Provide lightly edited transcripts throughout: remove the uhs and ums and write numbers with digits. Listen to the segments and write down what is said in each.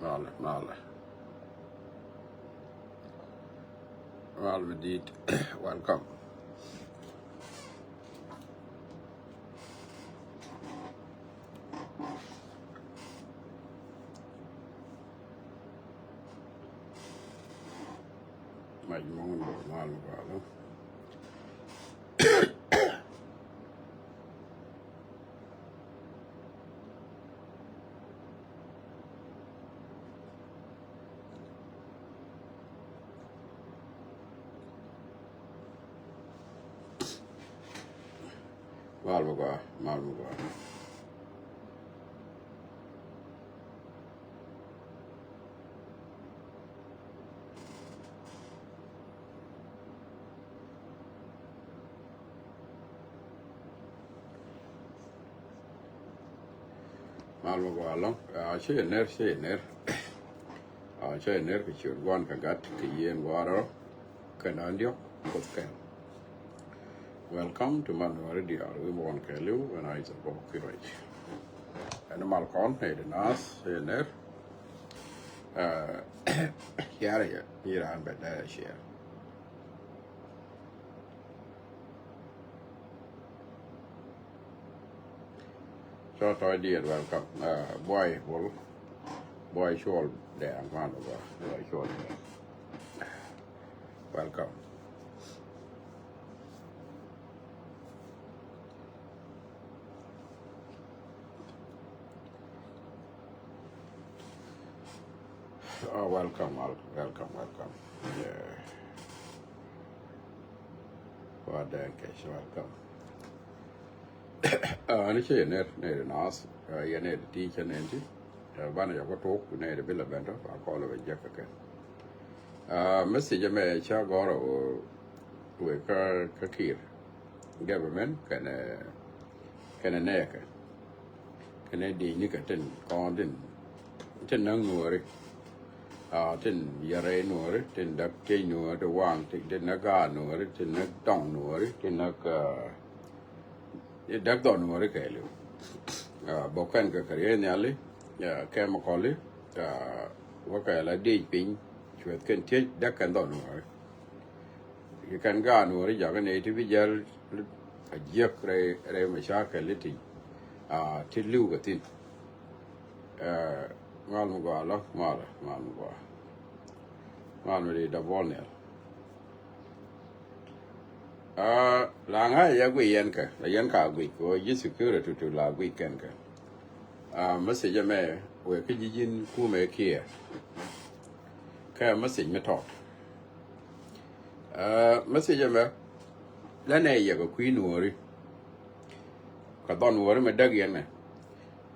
Mal did welcome. My moment mal galo. Mal galo. Chơi ner. Chơi ner cái chuyện quan cả gắt cái yên qua đó. Cái nào điok cốt cái. Welcome to Manuel Radio. We want to live when I say about courage. And mal con hey the nas hey ner. Here I'm better share. Short idea welcome. Boy show there man boy show there. Welcome. Oh, welcome. Yeah. Well, thank you. Welcome. Ini sih ner nas. Ya ner teacher nanti. Bana ya kotok ner bila benda. Aku kalau berjaga kan. Mesti jamai cak goro. We kir. Government kena nek. Kena di ni kan kon ten nang nuari. Tin yare nuari, tin dak kei nuari, wang tin naga nuari, tin nak tong nuari, tin nak dak don nuari kailu. Bukan ke kerja ni ali, ke makali, wakai la di ping, cuat kan tiada dak kan don nuari. Ikan ga nuari jangan itu bijar ajak re masyarakat liti, tilu katin. Mal mugalah, mal di double nil. Langai ya gue yan ka gue ko security to la weekend ka. Message me we ke jin ku me kia. Ka message me talk. Message me la ne ya ko ku nuori. Ka don nuori me dag yan me.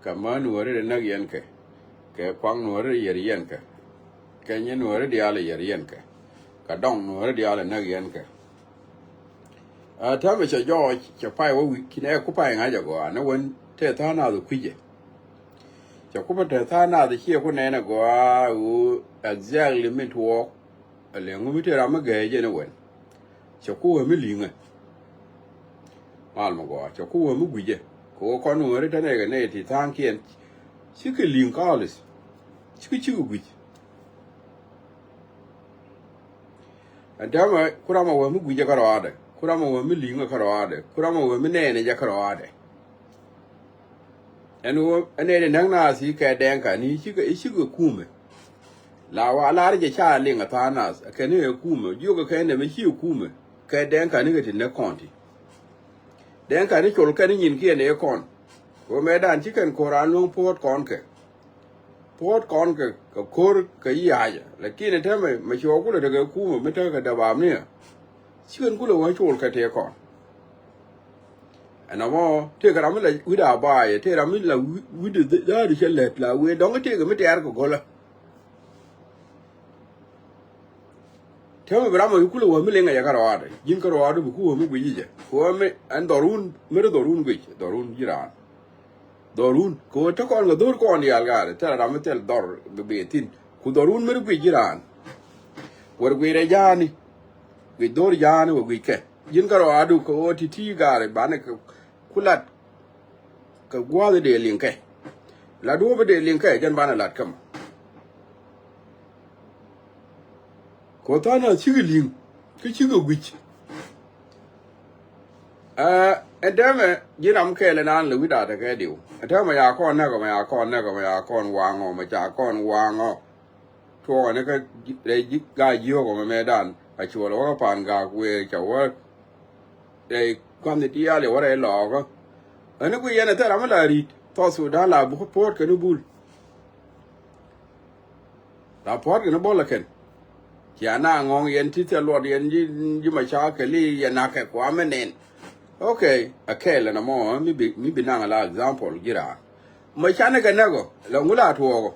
Ka ma nuori de nag yan ka. Ke kwang nuore yeriyen ke nye nuore diale yeriyen ka dong nuore diale nagyen ke ta me cha jo cha pai wo kine ku pai nga ja go na won te ta na du kwije cha ku pa te ta na de hie ku ne na go u exactly mit wo le ngu mi te ra ma ge je ne wen cha ku we mi linga mal ma go cha ku we mi gwije ko ko nuore ta ne ga ne ti tang kien Chike linkalis. Chike gwich. Adama kurama wa mu gwije karawade. Kurama wa mu linga karawade. Kurama wa mu nene ja karawade. Enu ene nang na si ka denka ni chike kume. La wa la je cha linga ta nas ka ne kume. Yoga ka ne me chi kume. Ka denka ni ga tin ne konti. Denka ni chol ka ni yin ki ne kon. Ko medan chicken koran long port kon ke ka kor ka yaja lakini tama masho kula daga kuma mita ka da ba ne chicken kula wa chol ka te kon anamo te ka ramla wida ba ya te ramla wida da ri chelet la we dong te ka mita yar ko gola tama bramo kula wa milenga ya karawade jin karawade bu ku wa mi gwije ko me an dorun jiran Dorun, ko ta kon ga dor kon yal gare, ta ramatel dor betin. Ku dorun mer gwi jiran. War gwi re jani. Gwi dor jani wo gwi ke. Jin karo adu ko titi gare bane kulat ka gwade de linke. La do be de linke jan bana lat kam. ko ta na chigilin ke chigo wich edeme jinam kele nan le wida ta ke diu edeme ya kon na ko ya kon na ko ya kon wango ma cha kon wango to ne ka le ga yo ko me dan a chuo lo pan ga we cha wa e kwam ne dia le wa re lo ko ane ku yene ta ramala ri to su da la bu port ke no bul la port ke no bol ken ya na ngong yen ti te lo yen ji ma cha ke li ya na ke kwa menen okay akela na mo mi bi na la example gira ma cha ne ga nego la ngula to go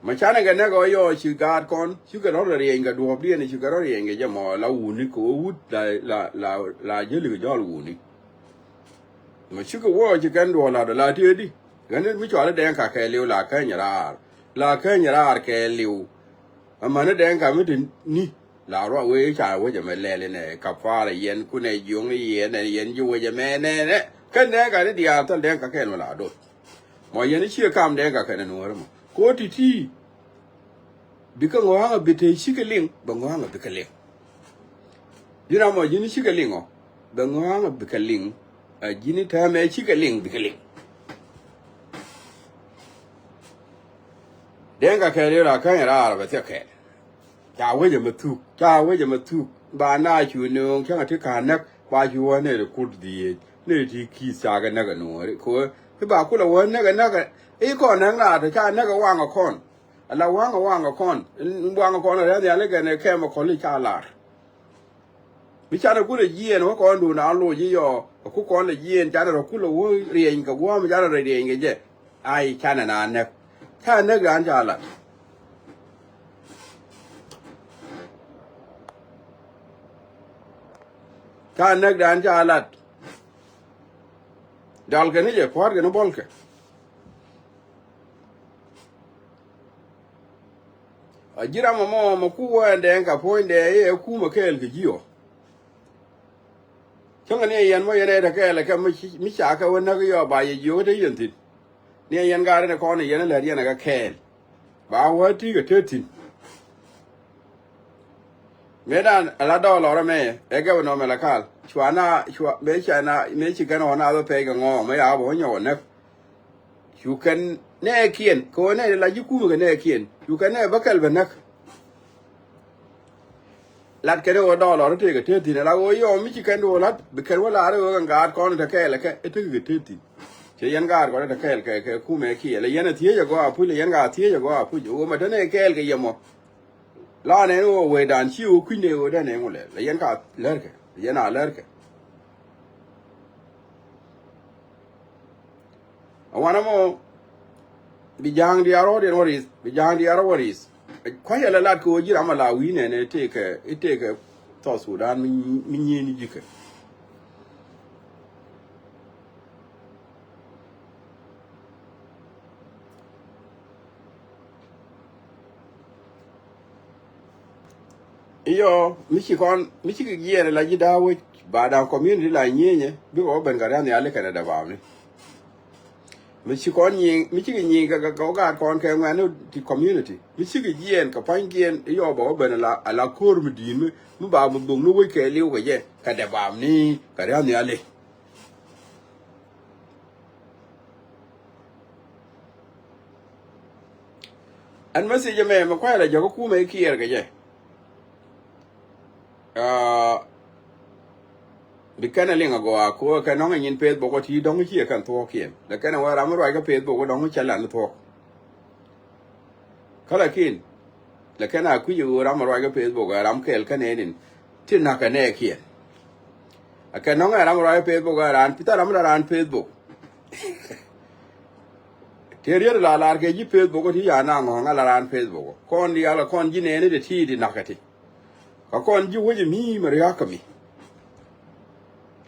ma cha ne ga nego yo chi ga kon chi ga ro re nga do bi ne chi ga ro re nga je mo la u ni ko u la je li ga lu ni ma chi ko wo chi kan do la ti di ga ne mi cho la den ka ke liu la ka nya ra ke liu ama ne den ka mi tin ni la ro we cha we je me le ne ka fa le yen ku ne yong ye ne yen ju we je me ne kan ne ka ne dia ta den ka ke no la do mo yen chi ka am den ka ke ne no mo ko ti bi ka ngwa bi te shi ke ling ba ngwa bi ka ling dina mo yin shi ke ling o ba ngwa bi ka ling a jini ta me shi ke ling bi ka ling den ka ke le la kan ra ba te ke cha we je ma tu ba na chu no chang ti ka nak ba chu wa ne ku di ne ti ki sa ga na ga no ko ba ku la wa na ga e ko na na ta cha na ga wa ga kon ala wa ga kon ra ya le ga ne ke ma ko li cha la mi cha na ku le yen wa ko ndu na lo ji yo ku ko le yen cha na ku lo wo rien ga wa ma cha na rien ga je ai cha na na cha na ga an cha la ka nek dan cha lat dal ke ne je por ke no bol ke a jira mo ku wa den ka point de e ku ma kel ke jio changa ne yan mo yene da ke la ke mi cha ka wona ko yo ba ye yo de yen tin ne yan ga ne ko ne yan la yan ga kel ba wa ti ke tetin medan ala do lo me e ga no me la kal chwana me chana me chi kana na do pe ga ngo me ya bo nyo ne you can ne kien ko ne la ji ku ga ne kien you can ne bakal banak lat ke do lo te ga te ti la o yo mi chi kan do lat be kan wala ro ga ko ne ke la ke e te ga te ti che yan ga ko ne ke ku me ki le yan ti ya go a pu le yan ga ti ya go a pu o ma te ne ke ga yemo la ne no we dan chi o ku ne o da ne mo le yan ka ler ke yan a ler ke awana mo bijang di aro de waris kwa ya la ko jira mala wi ne te ke to Sudan mi ni jike iyo mi chi ke giere la ji dawo ba da community la nyenye bi o ben ga ne ale kana da ba ni mi chi ke nyi ga kon ke ngano di community mi chi ke yen ka pan gen yo ba ben la ala kor mi di mi ba mu bung no we ke liu ga ye ka da ba ni ka da ne ale an message me ma kwa la jo ku me kier ga ye bikana linga go ko ka no ngin pet bo ko ti dong chi kan to kien la kana wa ram ro ga pet bo ko dong cha lan to kala kin la kana ku yu ram ro ga pet bo ga ram kel ka ne nin tin na ka ne kien a ka no ram ro ga pet bo ga ran pita ran pet bo terier la ke ji pet bo ko ti ya na ngo ngala ran pet bo kon di ala kon ji ne ne de ti di nakati ka kon ji wo ji mi ma ya ka mi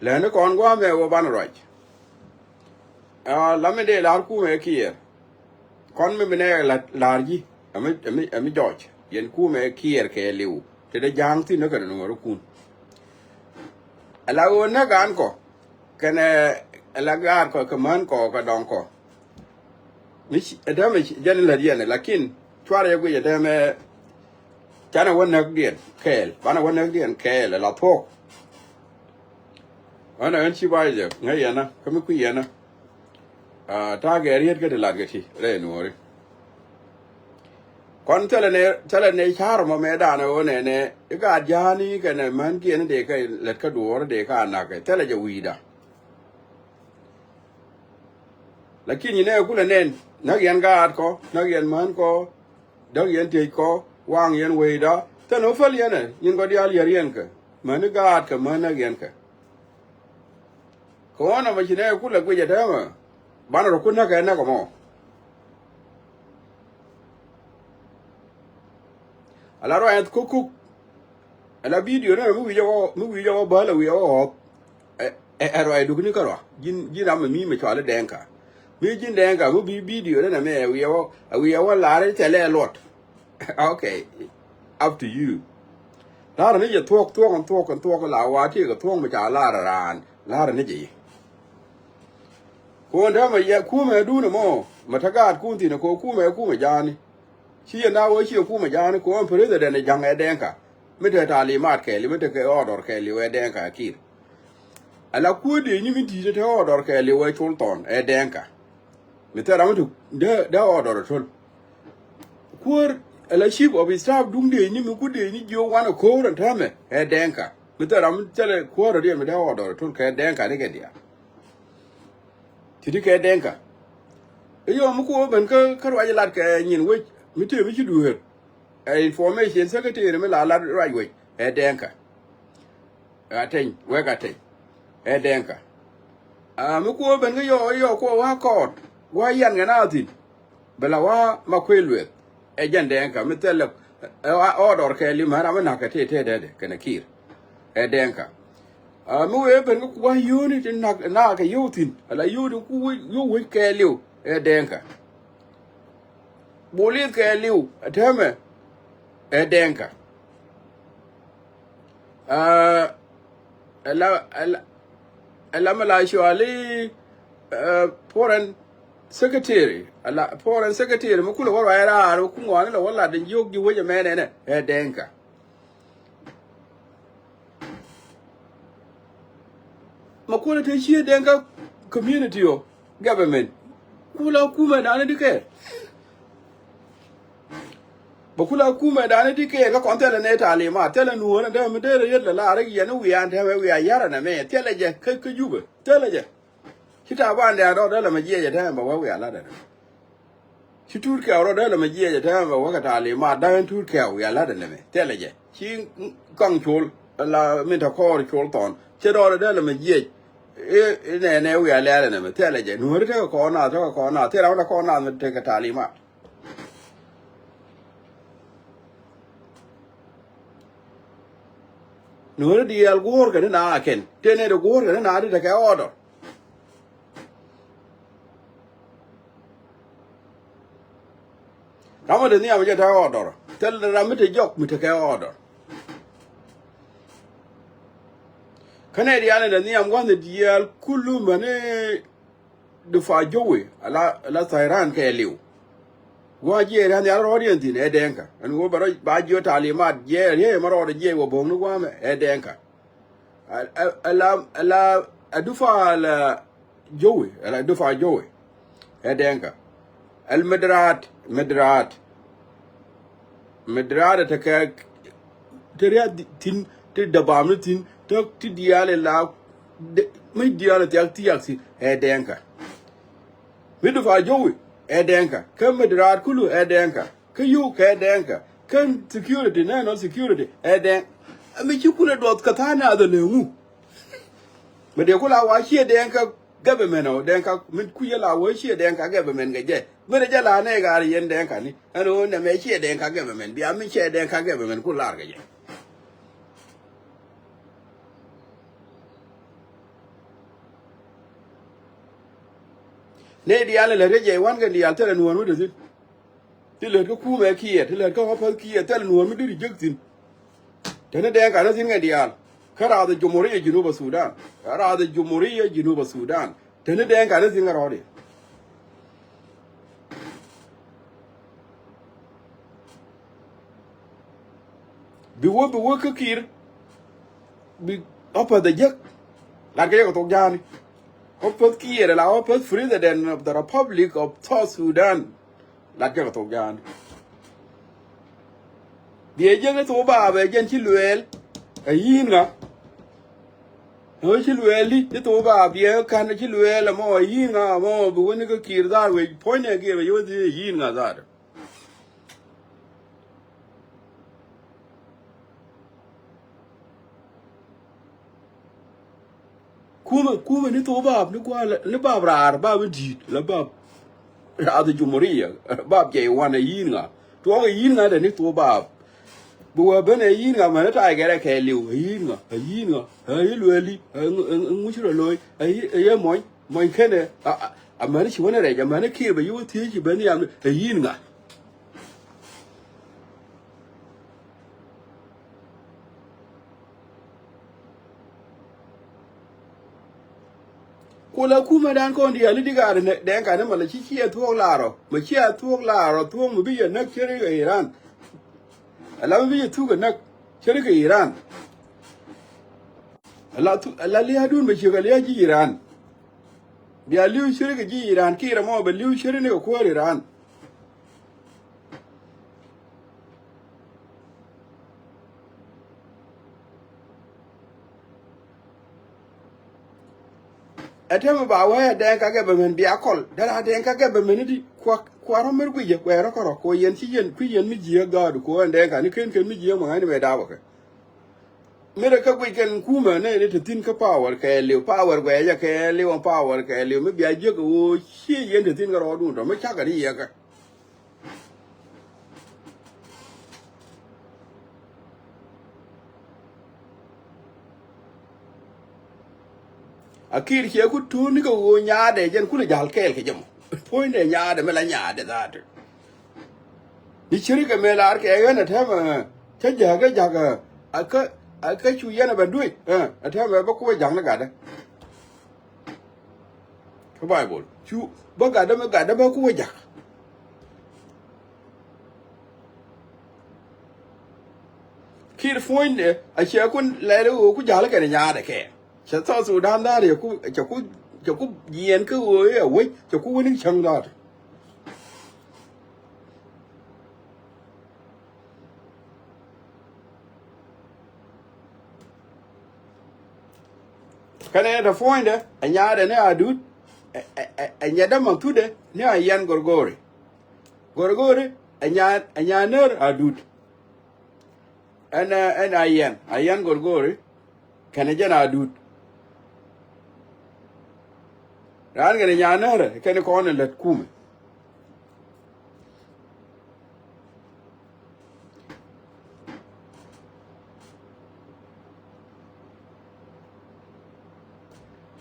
lene kon gwa me wo ban roj la me de la ku me kier kon me ne la ji ami doj yen ku me kier ke liu te de jang ti no ka no ro kun ala wo na gan ko kene ala gar ko ka man ko ka don ko mi da me jen la yen lakin tware go ye de me chana wan nak dien kel bana wan nak dien kel la thok ana an chi bai je ngai yana kami ku yana ta ga riet ga de lat ga ti re no re kon tele ne char mo me da no ne ga jani ga ne man ki ne de ka let ka do de ka na ka tele je wida lakini ne kula nen nak yan ga ko nak yan man ko dag yan te ko wang yan wida te no fal yan yin go dial yan ka man ga ka man nak yan ka ko na ma chine kula ku je da ma bana ro kunna ka na ko mo ala ro ayat kuku ala video na mu wi jo ba la wi o ro ay dugni ka ro jin am mi me chwala denka mi jin denka mu bi video na me wi o la re tele lot okay up to you la ni je tok la wa ti ka tok ma cha la ran la ni ji ko nda ma ya ku me du na mo mataga ku ti na ko ku me jani shi na wo shi ku ma jani ko president ne jang e denka mi te talimat ke li mi te ke order ke li we denka kir ala ku de ni mi ti te order ke li we chulton e denka mi te ramu de order tul kur ala chief of staff dung de ni mi ku de ni jo wana ko ran tame e denka mi te ramu tele ko de mi de order tul ke denka ne ke dia ti ke denka yo mu ko ben ka karwa lat ke nyin we mi te mi du her information secretary me la right way e denka aten we ka ten e denka mi ko ben yo ko wa ko wa yan ga na tin bela wa makwelwe e jan denka mi tele order ke li mara me na ka te de kana kir e denka mi we ben ko wa unit na ka yutin ala yudu ku yu we ke liu e denka bolit ke liu ateme e denka ala mala shwali foreign secretary ala foreign secretary mu kula wala era ku ngwana la wala den yogi woje menene e denka makula te shi denka community yo government kula kuma da ne dike bakula kuma da ne dike ka kontela ne tale ma tele nu na da mu de yalla la ragi ya nu ya ta we ya yara na me tele je kai ka juba tele je kita ba da ro da la ma je ta ba wa ya la da shi turke ro da la ma je ta ba wa ka tale ma da turke ya la da ne me tele je shi kang chol la min ta ko chol ton che ro da la ma je ne we ya la da ne me tele je nu ta ko na te ra ko na te ka tale ma no di al gor ga na ken tene do gor ga na de ka order rama de ni am je ta order tel rama te jok mi te ka order kane di ana de ni am gon di al kullu mane du fa jowe ala tayran ka liu wa je ran ya ro di tin e denka an go baro ba jo talimat je maro de je wo bong nu wa me e denka ala adufa ala jowe e denka al madrat ta ka teriya tin te dabam tin to ti diale la mai diale ti aksi e denka mi dufa jowe e denka kan madrat kulu e denka kan yu ka denka kan security no security e den mi ki kula dot ka tana da lemu me de kula wa shi denka government o denka min ku yala wa shi denka government ga je me de jala ne ga yen denka ni ano ne me shi denka government bi ami shi denka government kula ga je ne di ala le reje wan ga di altere nu wonu de tin ti le ko ku me kiye ti le ko pa kiye tel nu mi di jektin tene de ga na tin ga di al kara da jumhuriyar Junuba Sudan tene de ga na tin ga rode bi wo ka kir bi apa da jak la ga ko to jani apa kir la apa president of the Republic of South Sudan la ga ko to jani bi je to ba be jen ci luel yin nga ho ci lueli ti to ba bi kan ci luel mo yin nga mo bi woni ka kir da we point ne ge yo yin nga da kuma ni to bab ni kwa ni bab rar bab di la bab ra da jumuriya bab je wana yinga to ga yinga da ni to bab bu wa bane yinga ma na ta ga ke liu yinga ai lueli ngu chiro loy ai moy kene a ma ni shi wona re ga ma ni ke ba yu ti ji bane ya yinga kula kuma dan ko ndi ali diga ne den ka ne mala chi chi thuok laro ma chi thuok laro thuok mu bi ya nak chere ga Iran ala bi ya thu ga nak chere ga Iran ala li hadun ba chi ga li ji Iran bi ali chere ga ji Iran ki ra mo ba li chere ne ko Iran atema ba wa den ka ga ba men bi akol dara den ka ga ba men di kwa ro mer guje kwa ro ko yen ti yen ku yen mi ji ga du ko den ka ni ken mi ji ma ni me da ba ka mere ka gwe ken ku ma ne te tin ka power ka le power gwe ya ka le on power ka le mi bi a je ko shi yen te tin ga ro du do me cha ga ri ya ka akir ke ku tu ni ko nya de jen ku le jal kel ke jam point de nya de me la nya de da de ni chiri ke me la ke ga na ta ma ta ja ga aka chu yana ba dui a ta ma ba ku jang na ga da ko bible chu ba ga da me ga da ba ku ja kir point de a che kun le ru ku ja la ke nya de ke cha so su dan da de ku yen ku oi oi cha ku ni chang da kana da point de anya de ne adu anya da man tu de ne ayan gorgore anya ner adut ana ayan gorgore kana jana adut ran ga nya ner kana ko ne lat kuma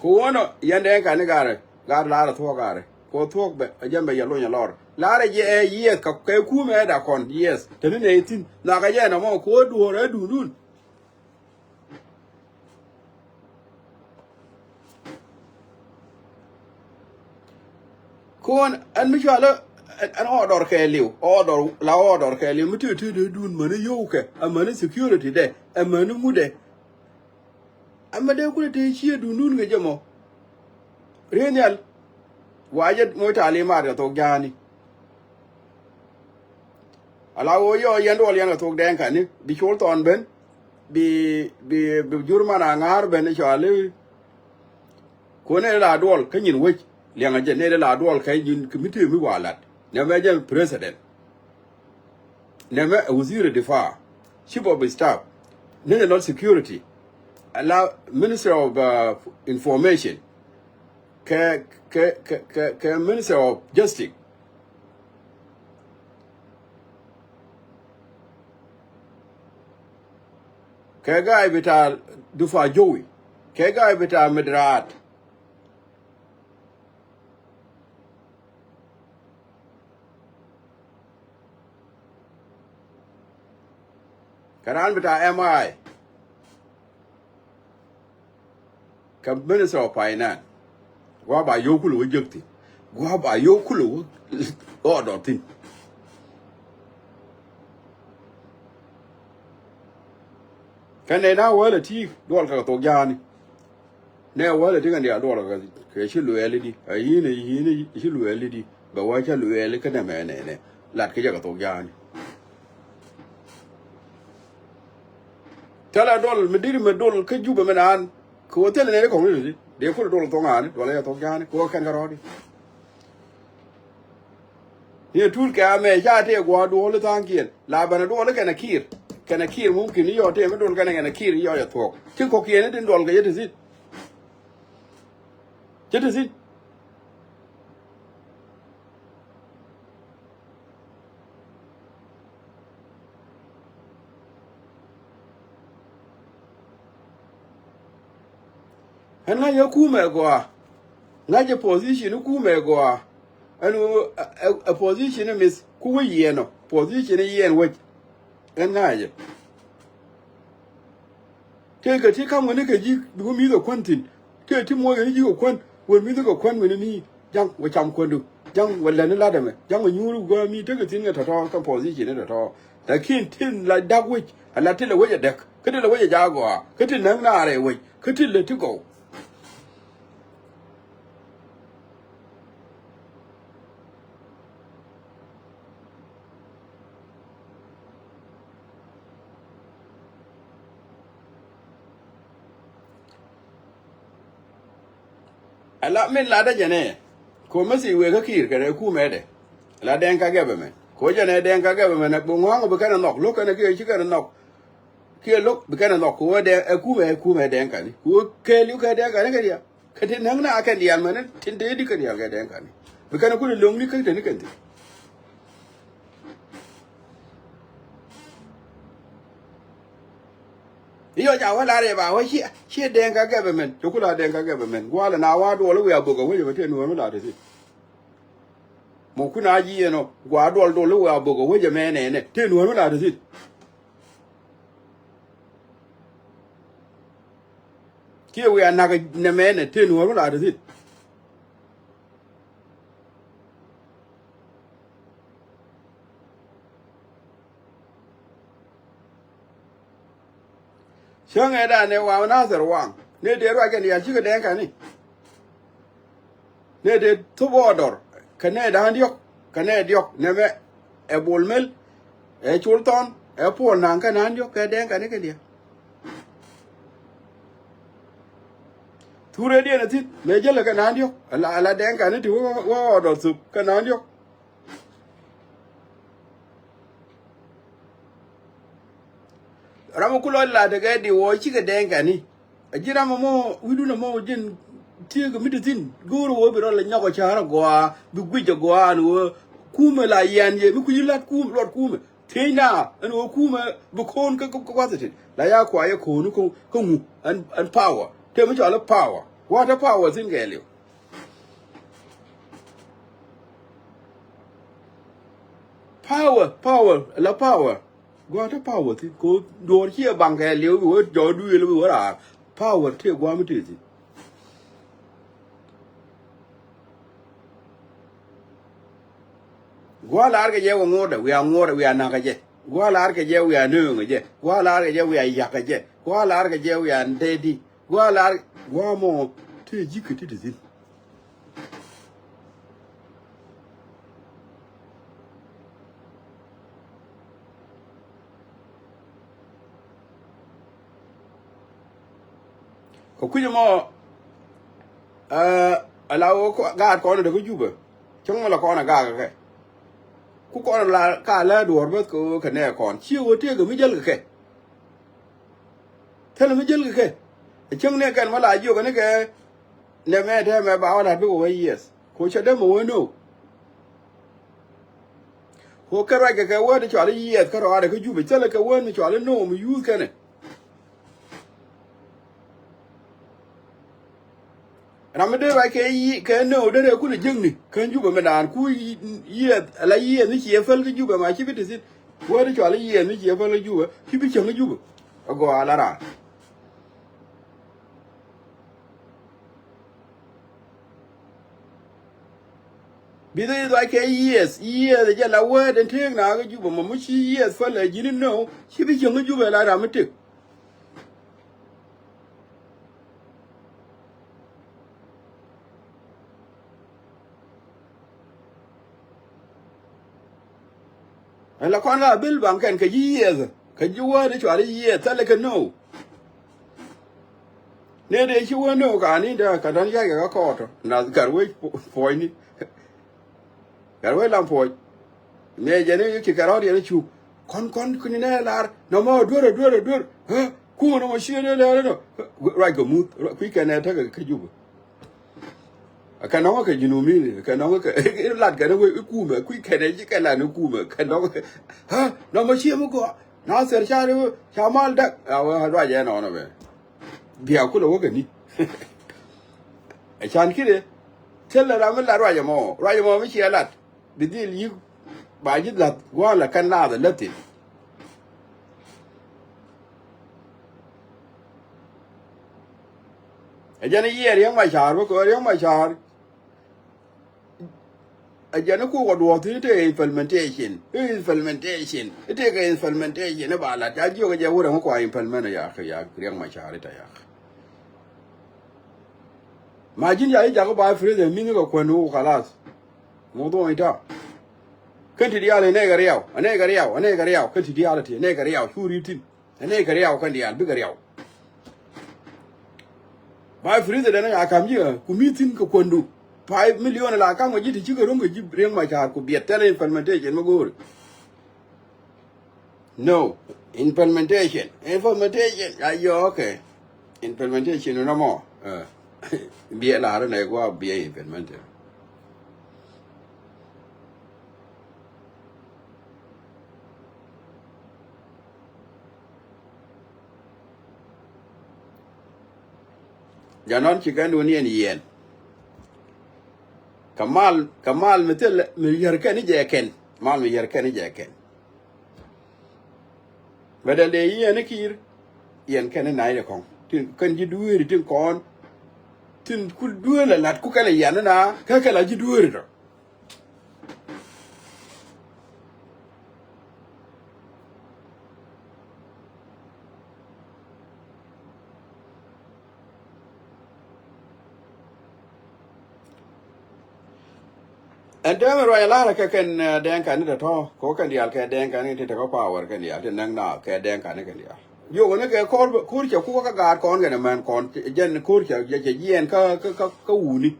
ko wono yande ka ne gar la to gare ko to be jambe ya lo nya lor la re je ye ka ke ku me da kon yes te ne 18 na ga je na mo ko du re du dun ko an mi chala an order ke liu order ke liu mi tu dun mane yo ke amane security de amane mu de amade ku te chi du nun ga jamo Renyal waje mo tali ma da to gani ala wo yo yando yan to den kan ni bi chol ton ben bi jurma na ngar ben chale ko ne la dol kanyin we lianga je ne la dol kay yin committee mi walat ne me je president ne me wazir difa chief of staff ne not security ala minister of information ke minister of justice ke guy bita dufa jowi ke guy bita midrat karan bita mi ke minister of finance gwa ba yokulu wajekti gwa ba yokulu order tin kan ne na wala ti dol ka to jani ne wala ti kan dia dol ka ke shi luele di yini shi luele di ba wa cha luele ka na me ne lat ke ka to jani tala dol me diri me dol ka juba me nan ko tele ne ko ni de ko dol to ngani dol ya to jani ko kan ga rodi ni tur ka me ja te go do le tan kien la bana do le kana kir mumkin yo te me dol kana kir yo ya to ti ko kien den dol ga yete sit yete sit hana ya ku me go na je position ku me go anu a position miss ku ye no position yen we en na je ke ka ti kam ne ka ji bu mi do kwantin ke ti mo ye ji ko kwan won mi do ko kwan we ni jang we cham ko du jang wala ne la de me jang we nyuru go mi te ka tin ne ta to ka position ne to da kin tin la dag we ala ti le we ya dak ka ti le we ya ja go ka ti na na re we ka ti le ti go ala min la da jene ko masi we ka kir ka ku me de la den ka gebe me ko jene den ka gebe me na bu ngwa bu kana nok lo kana ke chi kana nok ke lo bu kana nok ko de ku me den ka ni ko ke lu ka den ka ni ka dia ka tin nang na ka dia me ne tin de di ka dia ka den ka ni bu kana ku lo ni ka de ni ka ti yo ja wala re ba wa chi den ka gebe me to kula den ka gebe me wala na wa do lo ya bu ko we te no me la de si mo kuna ji no gwa do lo ya bu ko we je me ne te no me la de si ke we na ga ne me ne te no me la de si shang da ne wa na zar wang ne de ro ga ne ya chi ga den ka ni ne de to bodor ka ne da ndiok ka ne diok ne me e bolmel e chulton e pol nan ka nan diok ka den ka ne ka dia ture dia na tit me jela ka nan diok ala den ka ne ti wo do su ka nan diok ramu kulo la de ga di wo chi ga den ka ni ajira mo widu na mo jin ti ga mitin guru wo bi ro la nyako chara go bi gwije go an wo kuma la yan ye bi ku yilat kum lord kuma teina an wo kuma bu kon ka kwazati la ya kwa ye ko nu ko mu an power te mu jala power what a power zin ga le power la power what a power ti ko do hier bang ga le wo jo du le wo ra power te gwa mu te ti gwa la ga je wo ngoda we are na ga je gwa la ga je we are no ga je gwa la ga je we are ya ga je gwa la ga je we are dedi gwa la gwa mo te ji ke ti ti ko kujo mo ala wo ga ko no de ko juba chung ma la ko na ga ke ku ko la ka la dor ba ko ka ne kon chi wo te ga mi jel ke tele mi jel ke chung ne kan ma la ju ka ne ke ne me de me ba wala bi ko yes ko che de mo no ko ka ra ga wo de cho ala yes ka ra de ko juba tele ka wo mi cho ala no mi yu ka ne ramade ba ke yi ke no de ku le jeng ni kan juba me dan ku yi ala yi ni chi fal ke juba ma chi bi ti wo de cho ala yi ni chi fal juba chi bi chang juba go ala ra bi de ba ke yes de ja la wo de te na ga juba ma mu chi yes fal ji ni no chi bi chang juba la ra me te la kon ga bil ban kan ka years ka juwa da chwa years tale ka no ne de chi wo no ka ni da ka dan ya ga ko to na garwe foi ni garwe lam foi ne je ne ki karo de chu kon kuni ne lar no mo dur ha ku no mo shi ne la no right go mut ku ka ne ta ka ju ka no ka jinu mi ka no ka lat ka ne ku me ku ka ne ji ka la no ku me ka no ha no mo shi mo ko na ser cha ru cha mal da wa ra je no no be bia ku lo ka ni a chan ki de tel la ma la ra je mo mi shi lat de dil yi ba ji lat wa la kan la da lati a jana yi riang ma char ko riang ma char a jana ku do ti te implementation te ka implementation ba la ta ji ko je wo ko implement ya riang ma char ta ya ma jin ya ja ko ba fre de mi ko ko no khalas mo do ita kan ti dia le ne ga riao kan ti dia le ti ne ga riao shuri tin ne ga riao kan dia bi ga riao ba frize da na akam ji ku mitin ko kondu 5 million la kan waji ti ci rongo ji reng ma jar ku biet tele implementation ma gor no implementation ayo okay implementation no mo bie la ra ne ko bie implementation janon ci kan woni en yen kamal metel mi yer kan je ken mal mi yer kan je ken bada de yen kir yen kan na ile kon tin kan ji duuri tin kon tin ku duula lat ku kala yan na ka kala ji duuri do and then ro la ka kan den kan da to ko kan dial ka den kan ti ko power kan dial tin nang na ka den kan kan dial yo ne ke ko che ku ka ga kon ga man kon jen ku che je yen ka u ni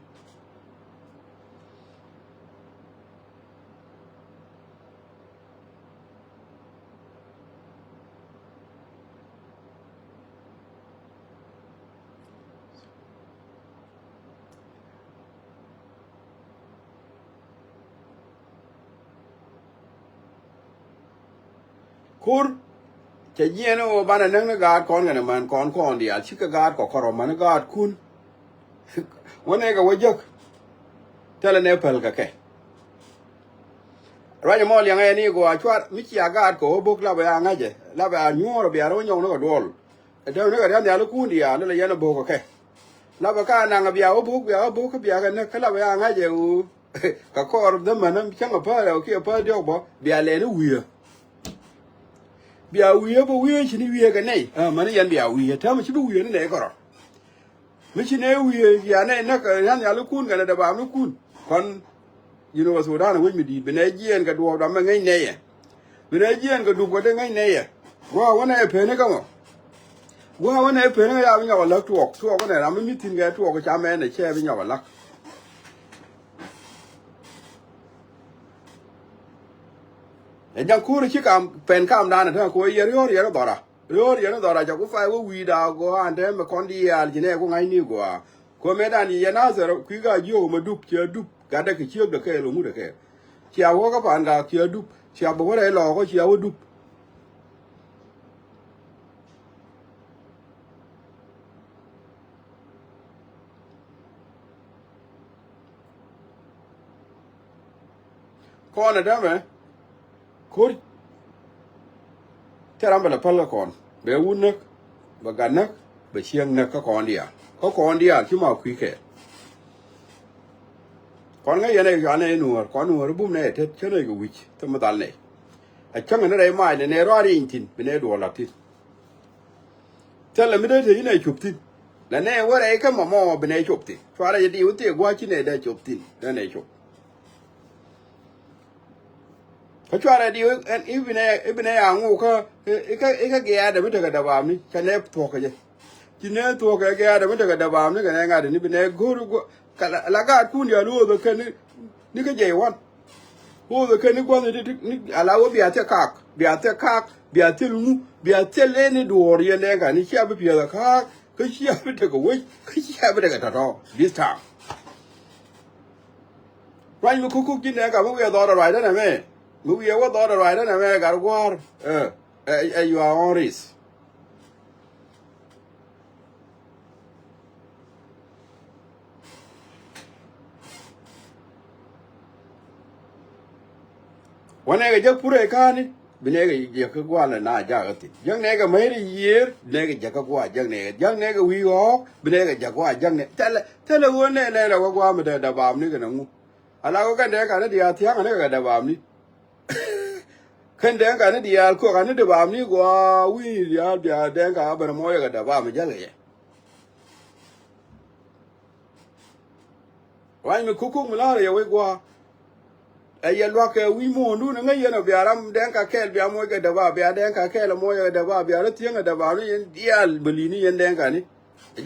kur che yen o bana nang na ga kon ga man kon dial chi ka ga ko ro man ga kun wone ga wajak tele ne pel ka ke raja mol yang ni go achwat mi chi ga ko bok la ba nga je la ba nyu ba ro nyu no dol de ne ga ya lu kun dia le ya no bo ko ke la ba ka na nga bia o bok ka bia ga ne ka la ba nga je u ka ko de man chang pa o ki pa dio bo bia le ni wi bia wiye bo wiye chini wiye ga nei mani yan bia wiye ta mu chi wiye ne ko ro mi chi ne wiye ya ne na ka yan ya lu kun ga da ba lu kun kon yino wa sudan wi mi di bene jien ga do da ma ngai ne ye bene jien ga du ko de ngai ne ye wa wona e pe ne ga mo wa wona e pe ne ya bi nya wa lak tuok ko ne ra mi tin ga tuok ko cha me ne che bi nya wa lak e jang ku ri chi kam pen kam da na ta ko ye ro ye do ra ja ku fa wo wi da go ande me kon di al jine ko ngai ni go ko me da ni ye na zero ku ga yo ma dup che dup ga da ke chi da ke lo mu da ke chi a wo ka pan ga chi dup chi a bo re lo ko chi a wo dup ko na da me ko teram bala pal kon be wunak ba ganak ba chiang nak ka kon dia ki ma ku ke kon ga yene ga ne nuor kon nuor bum ne te chene go wich to ma dal ne a chang ne re mai ne ro ri tin be ne do la ti tele mi de te ne chup tin la ne wo re ka mo be ne chup ti fa ra di u te gwa chi ne da chup tin da ne chup เขาช่วยอะไรดีอันอีเป็นอ่างงูเขาไอ้ก็แก่เดี๋ยวไม่ถึงกับดาวนี่ฉันเนี่ยตัวกันยังจีเนี่ยตัวแก่เดี๋ยวไม่ถึงกับดาวนี่กันยังไงเดี๋ยวนี้เป็นกูรู้ก็แล้วก็คุณเดียวรู้ตัวแค่นี่ก็เจ๋วันโอ้ตัวแค่นี้กว่านี่อะไรวะเบียร์เจ้าคักเบียร์เจ้าคักเบียร์เจ้าลุงเบียร์เจ้าเล่นนี่ดูเรียนเนี่ยกันนี่เชื่อไปเบียร์เจ้าคักก็เชื่อไปถึงกับเว้ยก็เชื่อไปถึงกับท้อ this time ไรมันคุกกินเนี่ยกับมึงเบียร์ต่ออะไรได้ไหมแม่มึงเบียร์ว่าต่ออะไรได้ไหมแม่การกวาดyou are on risk วันนี้ก็จะพูดอะไรกันนี่เป็นไงก็จะกว่าเลยน่าจะกันทียังไงก็ไม่ได้ยีร์เนี่ยก็จะกว่ายังไงก็วิ่งออกเป็นไงก็จะกว่ายังไงแต่ละวันเนี่ยเราก็กว่าไม่ได้ดับบามนี่กันนะงูอะไรก็กันเด็กกันนี่เดียร์ที่ยังไงก็ดับบามนี่ขันเด็กกันนี่เดียร์คู่กันนี่ดับบามนี่กว่าวิ่งเดียร์เด็กกันเป็นมวยก็ดับบามไม่ใช่เลยวันนี้คุกมันอะไรอยู่กว่าไอ้ยันว่าแกวิโมดูนั่งไงยันเบียร์มแดงกับแค่เบียร์มวยกับดับเบียร์แดงกับแค่ละมวยกับดับเบียร์แล้วเที่ยงกับดับนี่ยันเดียร์บลีนี่ยันแดงกันนี่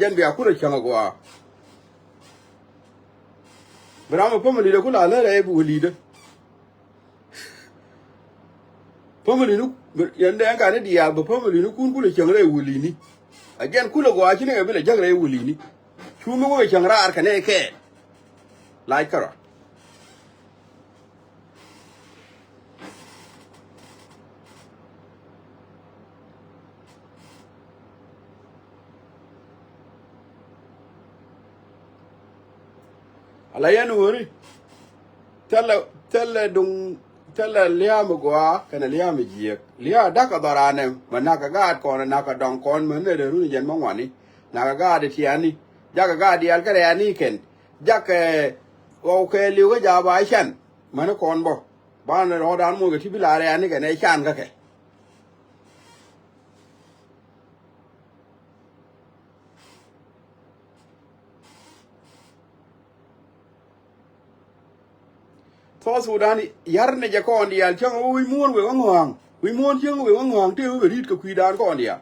ยันเบียร์คู่ละช่างกว่าเวลามันพ่อมันลีเด็กคู่ละอะไรบุลีเด้พ่อมันลีนุยันแดงกันนี่เดียร์พ่อมันลีนุคู่ละช่างอะไรบุลีนี่ยันคู่ละกว่าชิ้นอะไรเป็นช่างอะไรบุลีนี่ชูมือว่าช่างราร์กันเนี่ยแค่ไล่กระอะไรยันหัวนี่tell dung tell liya mugwa kana liya mijiek liya daka darane manaka gad kon naka don kon men de runi jen mangwani naka gad tiani jaka gad yal kare ani ken jaka o ke liu ga ja ba chan man kon bo ban ro dan mu ga tibilare ani ga ne chan ga ke so Sudan yar ne ja kon dia chang wi mon we wang chang we wang te we rit ko kwidan kon dia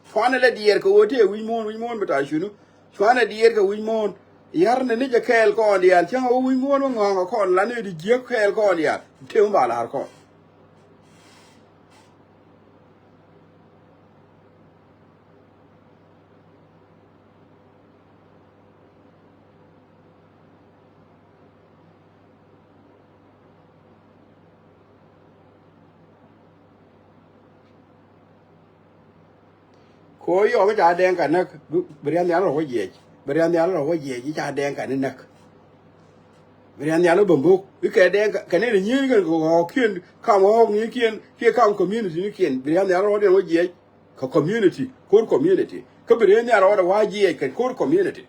fane le dier ko te wi mon beta shunu fane dier ko wi mon yar ne ja kel kon dia chang wi mon wang kon la ne di je kel kon dia te ba la kon ko yo ga ja den kan nak berian ya ro ye berian ya ro ye ji ja den kan nak berian ya lo bombo ke den kan ne ni ga ko kien kam ho ni kien kam community ni kien berian ya ro den wo ye ko community ko berian ya ro wa ye kan ko community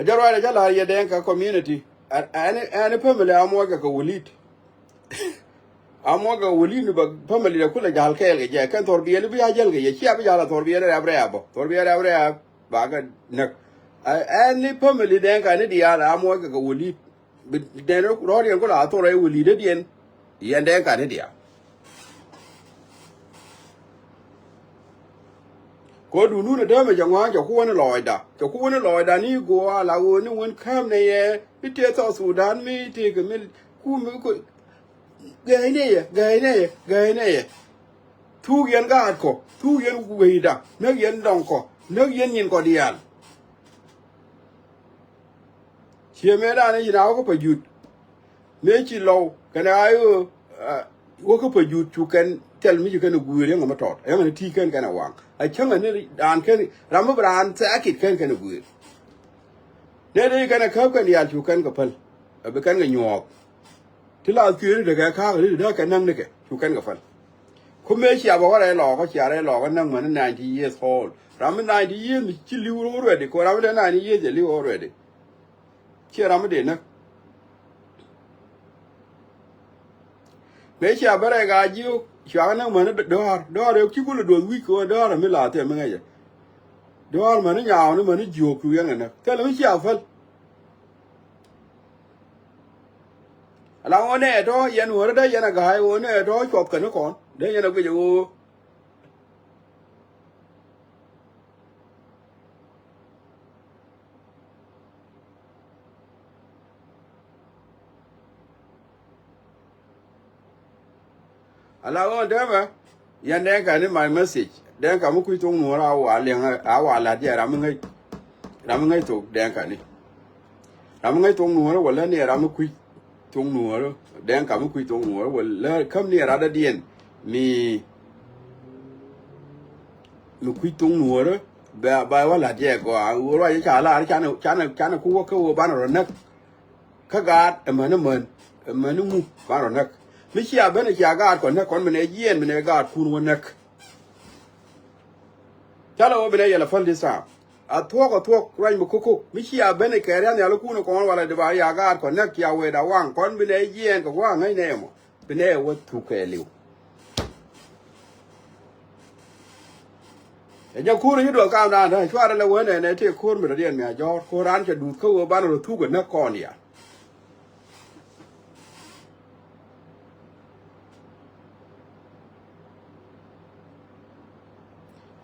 ajaro ala jala ye den ka community ani family amwaga ka wulit amwaga wulini ba family da kula jahal kayel ge kan torbiye li biya jel ge ye chia bi jala torbiye da abre ba ga nak ani family den ka ni dia la amwaga ka wulit den ro den ko la to re wuli de den yen den ka ni dia ko du nu da me jangwa ja ko ne loida ni go la wo ni won kam ne ye ite so Sudan mi te ke mi ku mi ko gai ne ye tu yen ga ko tu yen ku weida ne yen don ko ne yen yin ko dial che me da ne ina ko pa yut me chi lo kana ayo wo ko pa yut chu kan tel mi kan gu re ngama tot e ngani ti kan kana wang a changa ne dan kan ram bran sa akit kan gu ne kana ka kan ya chu kan ka pal be kan ga nyok ti la ti de ga ka ri da kan nang ne ke chu kan ka pal ko me chi ba wa re lo ko chi re lo ko nang man 90 years old ram 90 years chi liu ro re de ko ram 90 years liu ro re de chi ram de na me cha bare ga ji cha na man do ki ku do wi ko do me la te me ngai do man nya no man ju ku yang na te lo cha fal ala one to yan wo da yan ga hai one to chop ka no kon de yan ga ju ala on de ba yan de ka ni my message de ka mu ku tong no ra wa leng a wa la dia ra mu ngai to de ka ni ra mu ngai tong no ra wala ne ra mu ku tong no ra de ka mu ku tong no ra wala kam ni ra da dien mi lu ku tong no ra ba wala dia ko a wo ra cha la cha na ku ko ba no na ka ga ma na ma nu mu ba no naไม่เชื่อเบนเชื่อการก่อนนะก่อนมันเยี่ยนมันการคูนวันนักถ้าเราเป็นอย่างละฟันที่สามทั่วก็ทั่วไรมุกคุกไม่เชื่อเบนแก่เนี่ยเราคูนก่อนว่าอะไรเดี๋ยวอยากการก่อนนักเกี่ยวเวดาว่างก่อนเป็นเยี่ยนก็ว่างให้แน่มั้งเป็นว่าถูกแก่เร็วแต่ยังคูนที่ดูก้าวหน้าได้ช่วยเราเว้ยในที่คูนมันเรียนเนี่ยยอดโคราชจะดูเข้าบ้านเราทุกกันนักก่อนเนี่ย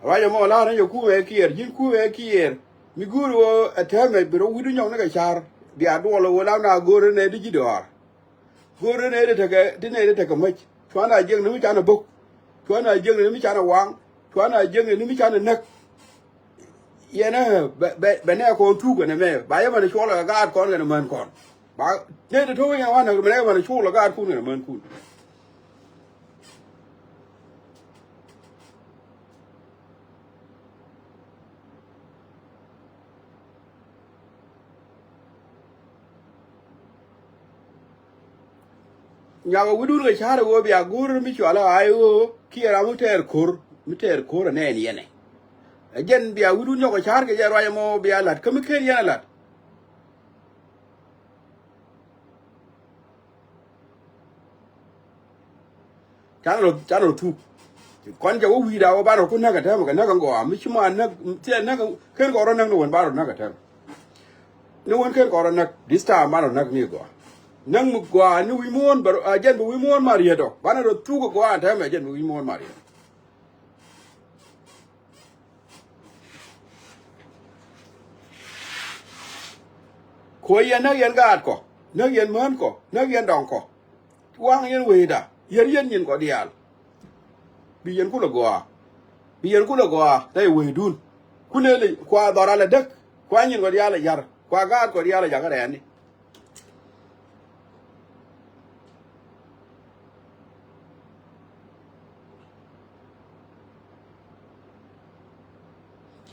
ว่าจะมองแล้วนะอยู่คู่เอเกียร์ยิงคู่เอเกียร์มีกูรู้ว่าแถมไอ้เบรวิดุยองนั่นก็ชาร์เดี๋ยวดูเราแล้วนะกูเรนเอดิจิดอร์กูเรนเอดิเทกดินเอดิเทกไม่ชวนอะไรยังนึกไม่จานบุกชวนอะไรยังนึกไม่จานวางชวนอะไรยังนึกไม่จานนักยันนะแบบนี้คนทุกข์กันนะแม่บ่ายมันจะชวนเราก็อาดก่อนกันมันก่อนบ่ายเนี่ยจะทุกข์ยังว่าเนี่ยมันจะชวนเราก็อาดคุณกันมันคุณยาววิดูเลยชาร์ว่าเบียกูร์มิชวลาไอ้โอขี้รามุเตอร์คูร์เนี่ยนี่เนี่ยเจนเบียวิดูยอกชาร์ก็จะรอยโมเบียลัดก็ไม่เคยยันลัดจานเราทุกก่อนจะว่าวีดาวบ้านเราคนนักกระเทาะกันนักกังกอไม่ใช่มานักเจ้านักเคลื่อนก่อนนักนวลบ้านเรานักกระเทาะนวลเคลื่อนก่อนนักดิสตาบ้านเรานักนี่ก่อนนั่งมุกกว่านูวิมอนบาเจนบุวิมอนมาเรียดอกบ้านเราทุกกว่าแท้ไหมเจนบุวิมอนมาเรียดขวยยันนักยันกาดก่อนักยันเหมือนก่อนักยันดองก่อวางยันเวดายันก่อเดียลบียันกุลกัวได้เวดุนคุณเลยกว่าดอราเลดักกว่ายันก่อเดียลยาร์กว่ากาดก่อเดียลยากระเรนนี่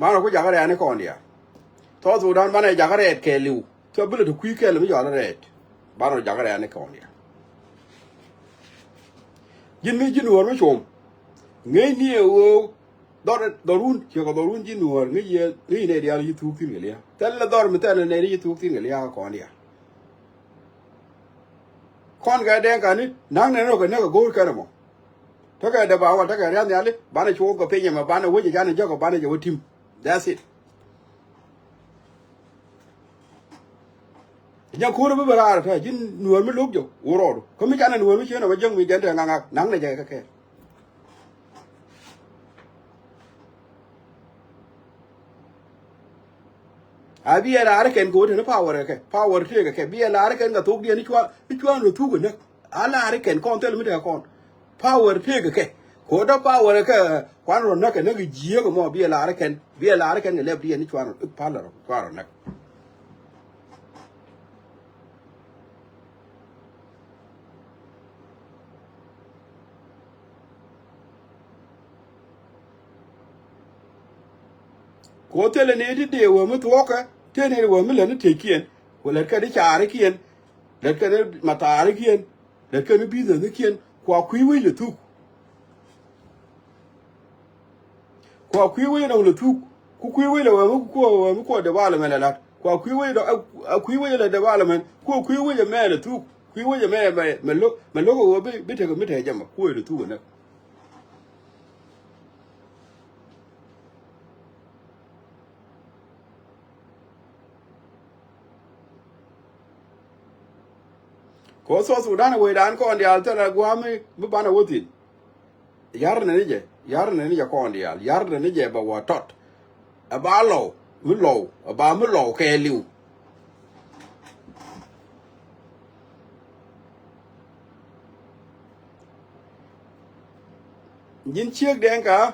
มาเราก็อยากอะไรนี่ก่อนเดียท้อสุดานบ้านไหนอยากอะไรแค่ลิวเธอเป็นลูกคุยแค่ลิวไม่อยากอะไรบ้านเราอยากอะไรนี่ก่อนเดียยินไม่ยินหัวไม่ชมเงี้ยนี่ดอรุนเกี่ยวกับดอรุนยินหัวเงี้ยเนี่ยเดียร์ยี่ทุกทิ้งกันเลยแต่ละดอร์มันแต่ละเนี่ยยี่ทุกทิ้งกันเลยก่อนเดียก่อนกันเดียกันนี่นั่งเนี่ยเรากันเนี่ยก็โกรธกันมั้งถ้าเกิดเดี๋ยวบอกว่าถ้าเกิดเรื่องนี้เลยบ้านเราโชว์กับเพียงมาบ้านเราเว้ยจะเนี่ยเจ้ากับบ้านเราจะว่าทีมThat's it. ยังคูนไม่เบลาเลยยินหน่วยไม่ลุกอยู่วัวรอดเขาไม่ใช่หน่วยไม่เชื่อนะว่ายังมีเดินทางงานหนังในใจแค่บีเอลอาร์เคนกูเห็น power แค่ power ที่แค่บีเอลอาร์เคนกับทุกเดือนนี่ชัวร์หรือทุกคนนะอะไรอาร์เคนคอนเทนต์ไม่ได้คอน power ที่แค่โคตร power แค่ควันรถนักแค่นักเจียก็มอบีเอลอาร์เคนกับเล็บเดือนนี่ชัวร์พาร์ลล์ควันรถนักโคตรเลยเนี่ยที่เดียวมันตัวก็เท่านี้ว่ามันเลยนั่นเทียเกียนว่าเลยก็ได้จ่าได้เกียนเลยก็ได้มาตาได้เกียนเลยก็ได้พิเศษได้เกียนกว่าคุยไว้เลยทุกกว่าคุยไว้เราเลยทุกกูคุยไว้เลยว่ามันกูเดี๋ยวว่าเลยมันละกว่าคุยไว้เราเอาคุยไว้เลยเดี๋ยวว่าเลยมันกูคุยไว้จะแม่เลยทุกคุ kui wo je me lo go be te go me te jama ku e tu na ko so Sudan we dan ko ndial tara gwa me bu bana wotin yar ne je ko ndial yar ne je ba wa tot ba lo mu lo ba mu lo ke liu yin chiek den ka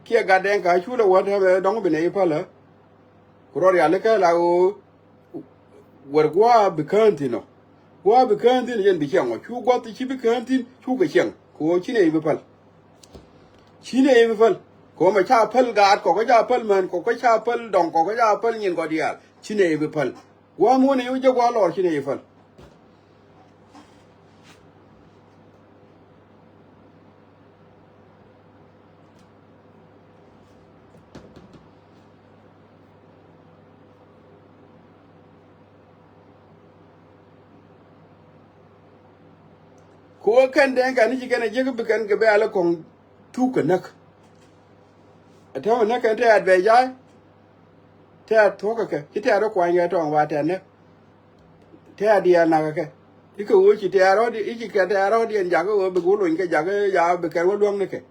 kia ga den ka chu la wa ta dong be ne pa la ko ya le ka la o wer gwa be kan ti no gwa be kan ti yen bi chang chu gwa ti chi be kan ti chu ga chang ko chi ne be pal chi ne be pal ko ma cha pal ga ko ga cha pal man ko cha pal dong ko ga cha pal yin ko dia chi ne be pal gwa mo ne yu je gwa lo chi ne pal ko kan den ka ni ji kana je ga kan ga be ala kon tu ka nak ata na kan ta adve ja ta to ka ki ta ro kwa ya to wa ta ne ta dia na ka ki ko chi ta ro di ki ka ta ro di ja ga be go lo ke ja ga ya be ka wo luong ne ke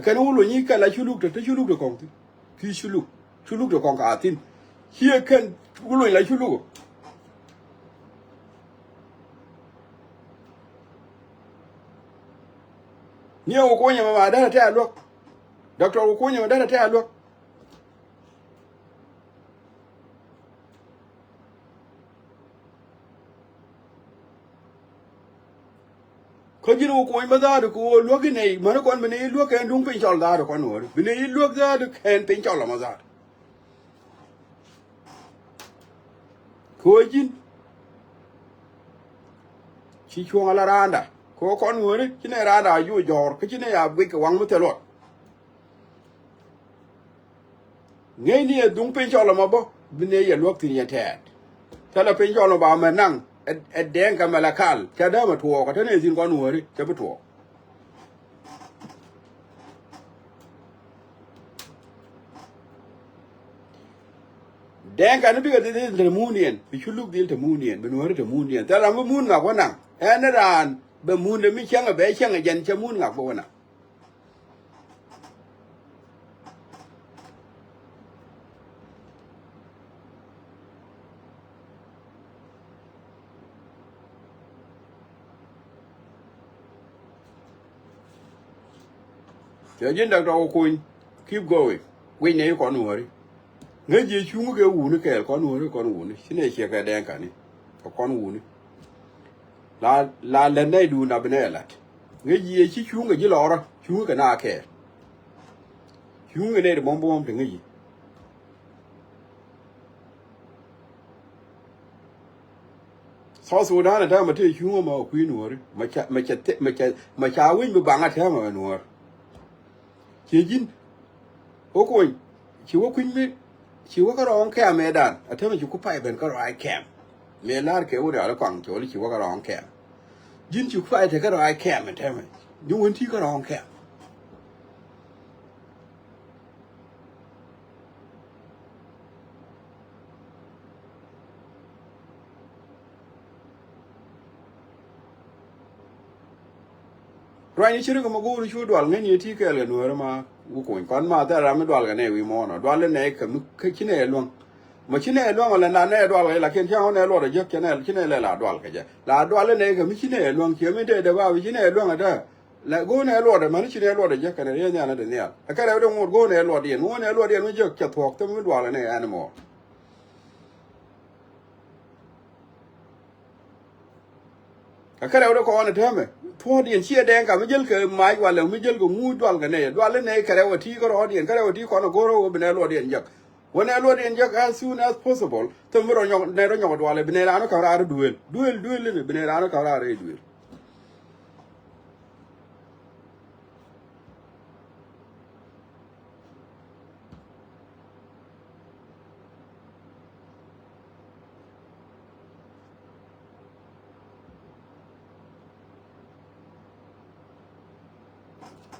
ka no lo ni ka la chuluk ta chuluk de kon ki chuluk de kon ka tin hier kan wo lo la chuluk ni o ko nya ma da ta lo doctor o ko nya da ta lo ko jinu ko ma da ko lo ke nei ma ko me nei lo ke dung pin chol da ko no be nei lo da ken pin chol ma da ko jin chi chuang ala randa ko kon ngore kine randa yu jor ke kine ya bi ke wang mu te lo ngei ni dung pin chol ma bo be nei ya lo tin ya te ta la pin chol ba ma nang e den ka malakal ka da ma tuo ka tane sin kon ngore ke bu tuo den ka ni bi ga de munien bi chuluk dil te munien be no te munien ta la mu mun ga ko nang en ran be mun de mi chang be chang jen che mun ga ko na ya jin da ko ko keep going we ne ko no ri nge je chu ge wu ni ke ko no ri ko wu ni sine che ka den ka ni ko wu ni la le ne du na bene la nge je chi chu ge ji lo ro chu ge na ke chu ge ne de bom bom de nge ji so Sudan da ma te chu ma ku no ri ma cha win bu banga te ma no che jin o ko chi wo kuin mi chi wo ka rong ke me dan ata ma chi ku pai ben ka ro ai kem me lar ke wo da kwang cho li chi wo ka rong ke jin chi ku pai te ka ro ai kem te ma ni won ti ka rong ke rai ni chi ko ma go ru chu dwal nge ni ti ke le no ma wo ko kon ma ta ra me dwal ga ne wi mo no dwal ne ka mu ka chi ne luong ma chi ne luong la na ne dwal la ken cha ne lo de je ke ne chi ne la dwal ka je la dwal ne ka mi chi ne luong che me de ba chi ne luong da la go ne lo de ma chi ne lo de je ka ne ya na de ne a ka re de mo go ne lo de no ne lo de me je ke thok te me dwal ne an mo a ka re de ko ne te me to di chi de ka me je ke mai wa le me je ko mu dwal ga ne ka re wa ti ko ro di ka re wa ti ko no go ro be ne lo de je when I load in just as soon as possible, tomorrow never know what I Benelano Carrara duel in Benelano Carrara duel.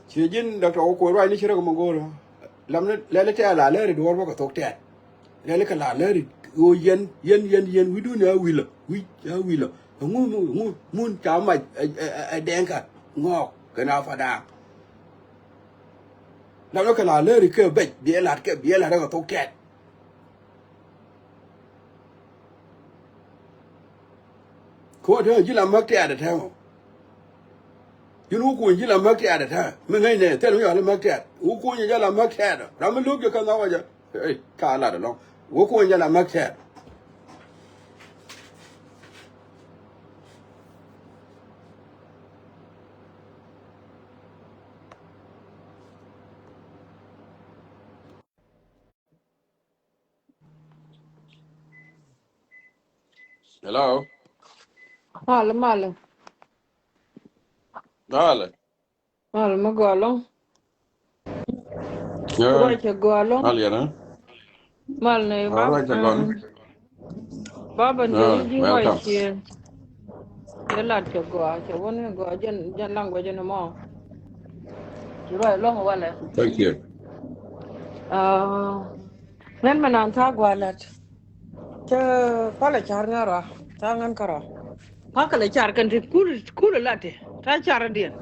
chỉ jin da to ko rai ni chira ko mongolo lam le te ala le do ko tok te le ka la le o yen wi du na wi la ngu mun cha ma den ka ngok ka na fa da lam ka la le ke be bi la ko tok te ko de ji la mak te da ta yunu ku ji la mak te da ta me ngai ne te lu ya la mak te u ku ji la mak te da ram lu ke ka na wa ja ka la da lo u ku ji la mak te hello Malo, malo, dale malo, magolo. yeah Rocha golo. aliana Mal ne all bab. right gon Baba nje di welcome rocha. Yela cho go. Cho woni go jen language no mo. Ci roi long wala. thank you Nen manan ta gwalat. Che pala char ngara. Ta ngan kara. Pakala char kan rit kul late. Ta char dien.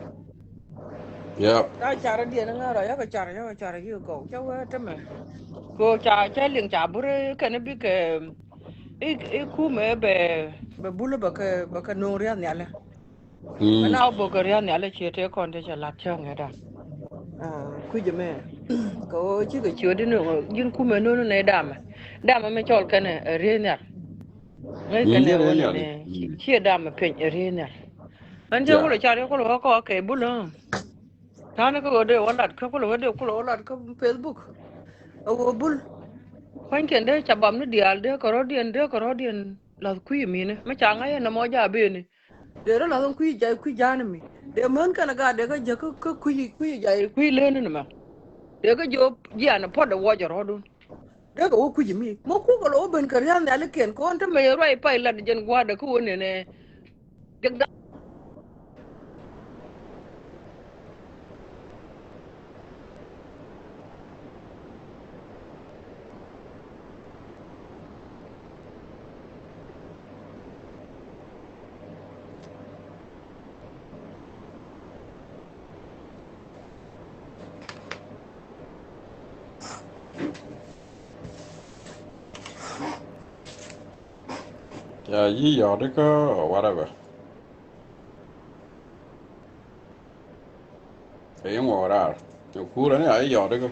yeah Ta char dien ngara ya ka char yu go. Cha wa te me. Go cha ling cha bure kan bi ke ku me be bulu ba ka no ria nyale mm mana bo ka ria nyale che te kon te cha lat cha ngeda ku je me ko chi ga chi de no yin ku me no ne dama me chol kan ria nyal ngai kan yeah woni really ne chi dama pe ria nyal an je ko yeah le cha ko ke bulu ta ne ko de wala ko wala ko facebook o bul kwan ken de cha bam ne dial de ko rodien la ku mi ne ma cha ngai na mo ja be ne de ra la ku jana mi de man kana ga de ga je ku ja ku le ne ma de ga jo ya na po de wo jo rodun de ga wo ku mi mo ku ko lo ben ka ya na le ken ko ta me roi pai la de jen gwa de ku ne ne de ga yeah yi yodika or whatever kayin warar to kura ne ai yodika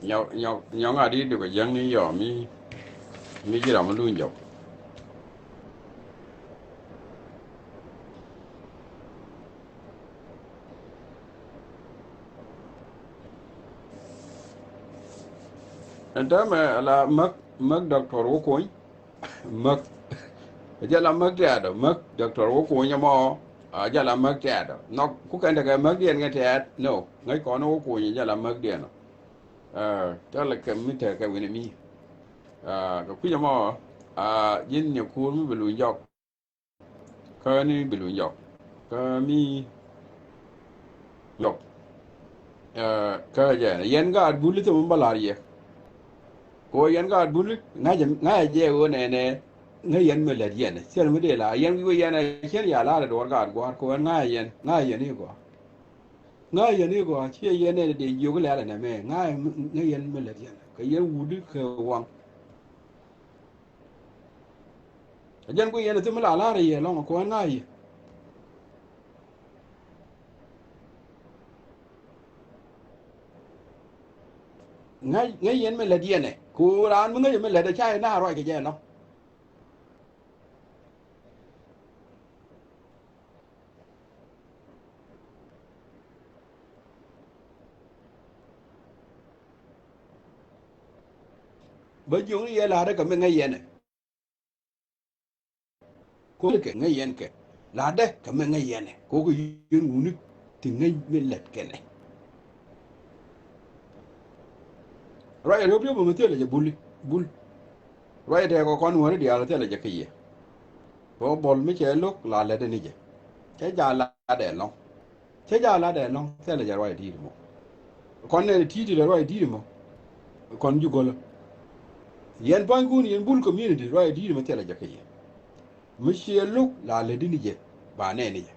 nhau ngadi được cái dân này giờ mi chỉ làm luôn giờ anh ta mà là mất doctor của cô mất giờ làm mất ra đó mất doctor của cô nhà mò giờ làm mất ra đó nó cũng cái này cái mất điện cái thế no ngay còn nó cô giờ làm mất điện đó là cái mình thấy cái vấn đề mi cái quý nhà mò dân nhiều khu mới bị lùi dọc cái này bị lùi dọc cái mi dọc cái gì này dân cái bùn lít mà balari ko yan ga bul nga je wo ne nga yan me la yen sel mu de la yan wi yan chen ya la do ga ko nga yan ni ko che yen ne de yo ga la ne me nga yan me la yen ka yan wu du ka wang yan ko yan te mu la ye lo ko nga ye nga yan me la yen ko ran mu nga me la de cha na ro ke je lo ba ju ye la de ka me nga yen ko ke nga yen ke la de ka me nga yen ko ko yin wu ni ti nga me la ke ne right ho bio mo tele je bul right de ko kon woni dia la tele je ke ye bo bol mi che luk la le de ni je che ja la de long che ja la de long se le ja roi di mo kon ne ti di roi di mo kon ju gol yen ban gun yen bul community roi di mo che le ja ke ye mi che luk la le di ni je ba ne ni je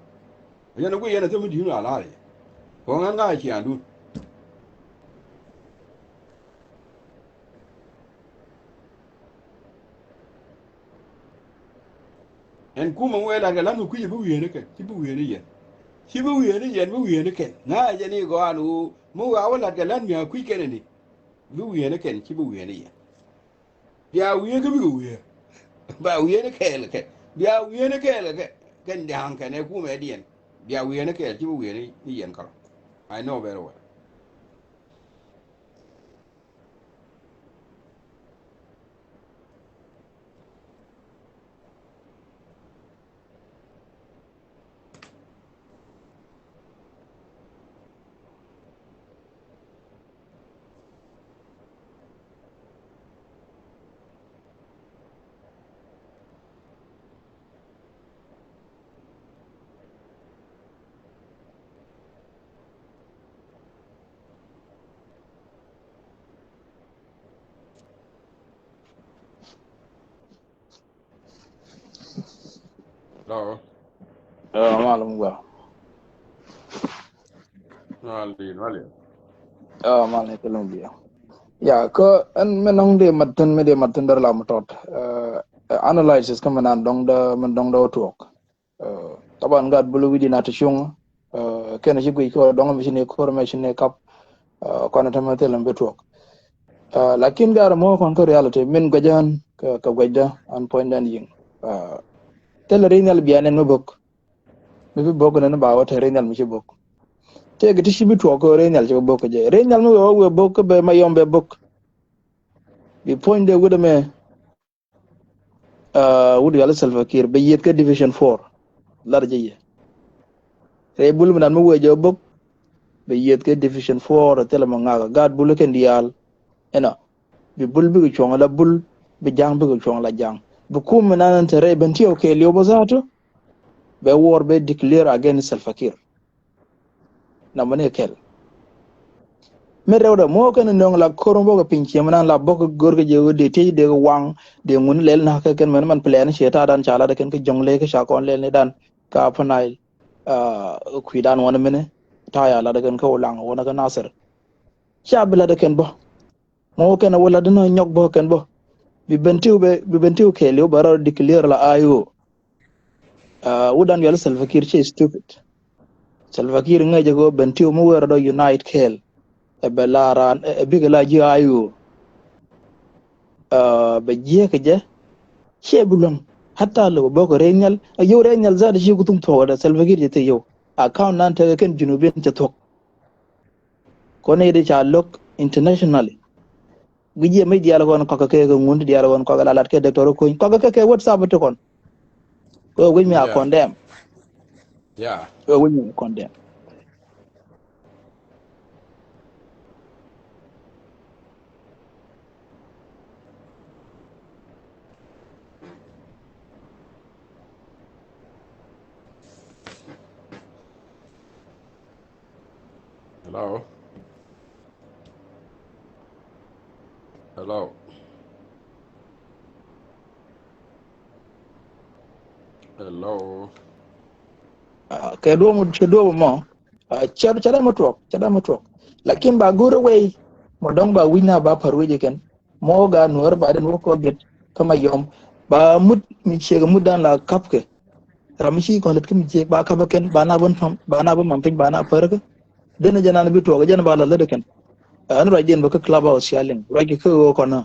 yen ko yen te mi di na la le ko ngan ga chi an du en ku mo we la ga la mu ku ye bu ye ne ke ti bu ye ne ye chi bu ye ne yen bu ye ne ke na je ni go anu mu wa wala ga lan mi ku ke ne ni bu ye ne ke chi bu ye ne ye ya wiye ke bi wiye ba wiye ne ke le ke ya wiye ne ke le ke ken dang ke ne ku me dien ya wiye ne ke chi bu wiye ni yen ka I know very well no Malum gua. no Mal ni kelum dia. Ya, ko an menong de maten dar la matot. Analysis kan menan dong da tuok. Taban gad bulu widi na tishung. Kena shi gui ko dong mi shine ko me shine kap. Kwana tamate lambe tuok. Lakin gar mo kon ko reality min gajan ka gajda an point dan yin. Tel renal bianen mo bok. Mi bok na ba wa renal mi shi bok. Te gati shi bitu ko renal je bok je renal mo we bok be mayom be bok bi point de wuda me wuda yalla Salva Kiir be yet ka division 4 lar je ye re bul man mo we je bok be yet ka division 4 tele mo ngaga gad bul ken dial ena bi bul bi ko la bul bi jang bi ko la jang bu kum nan te re ben tiyo ke liyo bozato be war be declare against Salva Kiir na mane kel me rewda mo kan nong la korombo ga pinche man la bok gorga je de te de wang de ngun lel na ka ken man plan sheta dan chala da ken ke jongle ke shakon lel ne dan ka panai ku dan wona mene ta ya la da ken ko lang wona ga nasir shabla da ken bo mo ken wala dana nyok bo ken bo bi bentiu ke le baro declare la ayo wudan yal Salva Kiir che stupid Salva Kiir ngaje go bentiu mo wer do unite kel e belaran e bigala ji ayo bejie keje shebulon hatta lo boko renyal yo renyal za da shi gutum to da Salva Kiir jete yo account nan ta kan junubin ta to ko ne da cha lok internationally gije mai dial gon ko ka ke ngun dial gon ko ga lat ke doctor ko ko ke whatsapp to kon ko wi mi a yeah condemn yeah ko wi mi condemn hello hello hello ke do mo chada mo to lakin ba gure we mo dong ba wina ba parweje ken mo ga nuwar ba den ko get kama yom ba mut mi chega mudan la kapke ramshi ko let kim je ba ka baken ba na bon fam ba na bon mampin ba na parga dena jana bi to ga jana ba la de ken an ra jen ba ka club house yalin ra ki ko ko na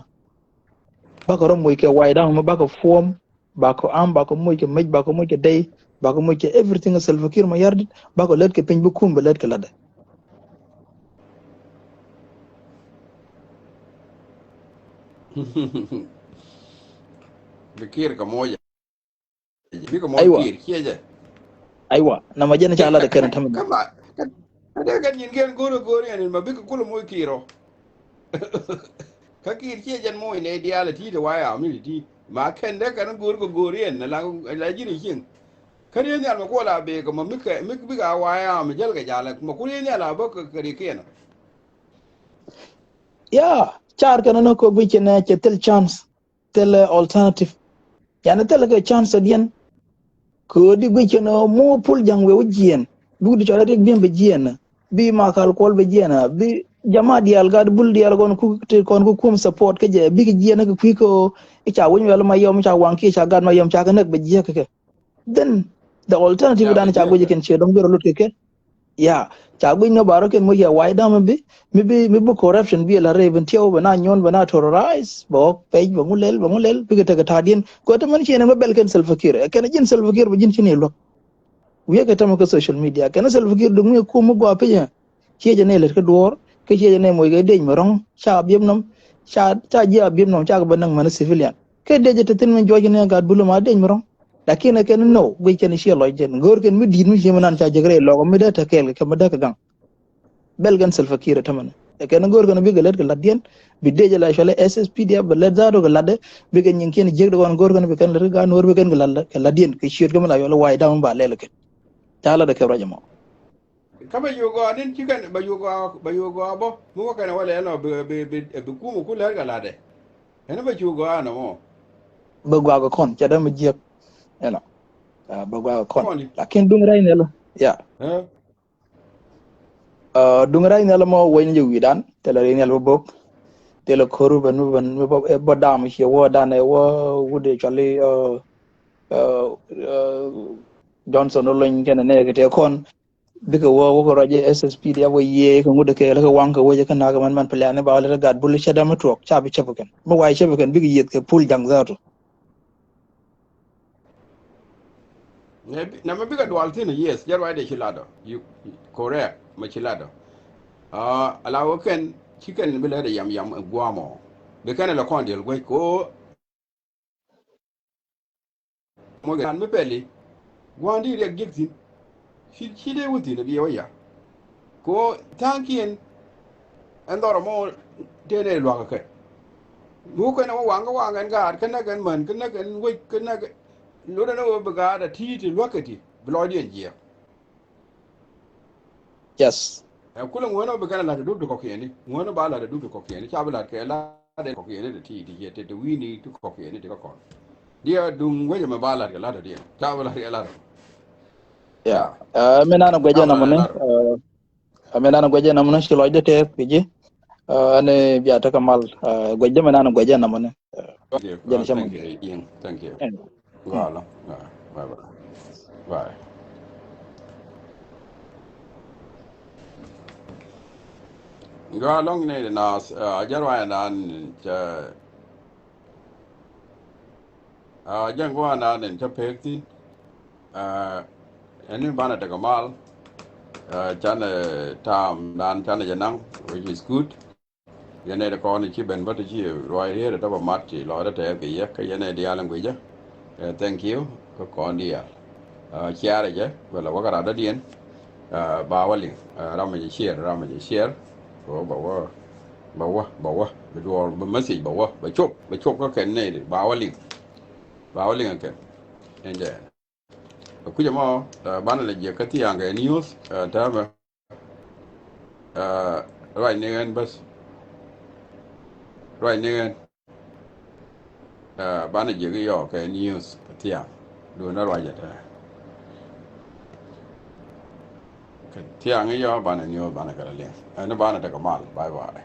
ba ko rom moy ke wayda mo ba ko form ba ko am ba ko moy ke mej ba ko moy ke day ba ko moy ke everything Salva Kiir ma yardi ba ko let ke pin bu kum ba let ke lada Bekir ka moja bi ka moy aywa kir kieje na ma jana cha lada ken tam kama ada kan yin gen goro yan ma bi ka kula moy kiro ka kir kieje moy ne diala ti de waya mi ti ma ken de kan gur ko gorien la jiri kin kare ne ma ko la be ko ma mi ga wa ya mi jal ga jala ma ku ne la ba ko kare ken ya char kana no ko bi chena chetel chance tel alternative yana tel ga chance dien ko di bi chena mo pul jang we jien du di chara rek bien be jien bi ma kal kol be jien bi jama dial gad bul dial gon ku te kon ku kum support ke je bi jien ga ku ko cha won wel ma yom cha wan ki cha gad ma yom cha ga nak be jie ke then the alternative ya ba dan cha je go je ka ken che dong bero lut ke ya cha go no baro ken mo ya wai da mi bu corruption bi la re ben tiao bana nyon bana terrorize bo pe bo mulel bi ke ta dien ko ta man chene ma bel ken self fakir ken jin self fakir bo jin chene lo wi ke ta ko social media ken self fakir du mu ko mu go pe ya che je ne le ke dor ke che je ne mo ge de morong cha biem nom cha ji biem nom cha ga banang man civilian ke de je tin men joje ne ga bulu ma de morong lakini ken no gwe ken shi lo jen gor ken mi din mi jemanan cha jegre lo ko mi da ta kel ke ma da ka gang bel gan self fakir ta man ken gor ken bi galet ke ladien bi deje la shale SSP dia be let zaro ke lade bi ken yin ken jegde gon gor ken bi ken le ga nor bi ken galal ke ladien ke shir ke la yo way da ba le ke tala da ke rajamo ka ba yo go nin ci kan ba yo go bo mu ko kan wala no be ku mu ku la ga la de ene ba ju go ana mo ba gwa ko kon cha da mi jek eno ba gwa ko kon ko ni lakin dung ray ne lo ya eh dung ray ne lo mo way ni wi dan te la ne lo bok te la koru ban bo dam shi wo dan e wo wude chali Johnson lo ken ne ke te kon bika wo ko raje SSP dia wo ye ko ngude ke la ko wanka wo je kana ga man plan ba la gad bul shada ma tok chabi chabuken mo way chabuken bigi yet ke pul jang zato ne na ma bi ga dual tin yes jar wa de ci lado you correct ma ci lado ala wo ken ci kan bi la de yam guamo be kan la kon del go ko mo ga me peli gwandi rek giktin ci de wuti ne bi yo ya ko tankien andoro mo tene lo ga ke mu ko na wanga ga kana gan man kana gan wai kana lo da no ba ga da ti lokati bloody je yes kullum wani ba kana la da duk ko kiyani wani ba la da duk ko kiyani cha ba la ke la da ko kiyani da ti je te wini duk ko kiyani de ko dia dum waje ma ba la ga la da dia cha ba la ga la ya ya mena na cha gwaje ba na la mone la mena na gwaje na mone shi lo de te piji ane biya ta kamal gwaje mena na gwaje na mone jen chamo thank you Ian thank you wala bye bye bye ga long ne na jarwa na cha jangwa na ne cha pekti ene bana daga mal chane tam dan chane janang which is good yene da ko ni chi ben ba chi roi here da ba mat chi lo da te ke ye ke yene dia lang ja thank you ko ko dia chiara je wala wa gara da dien ba wali ram ji share ko ba wa be do ba message ba chop ko ken ne ba wali ke ende ku jama bana le je ka ti anga news ta ba right ne bas right ne bana je yo ke news tia do na right ta tia ngi yo bana news bana kala le na bana ta kamal bye bye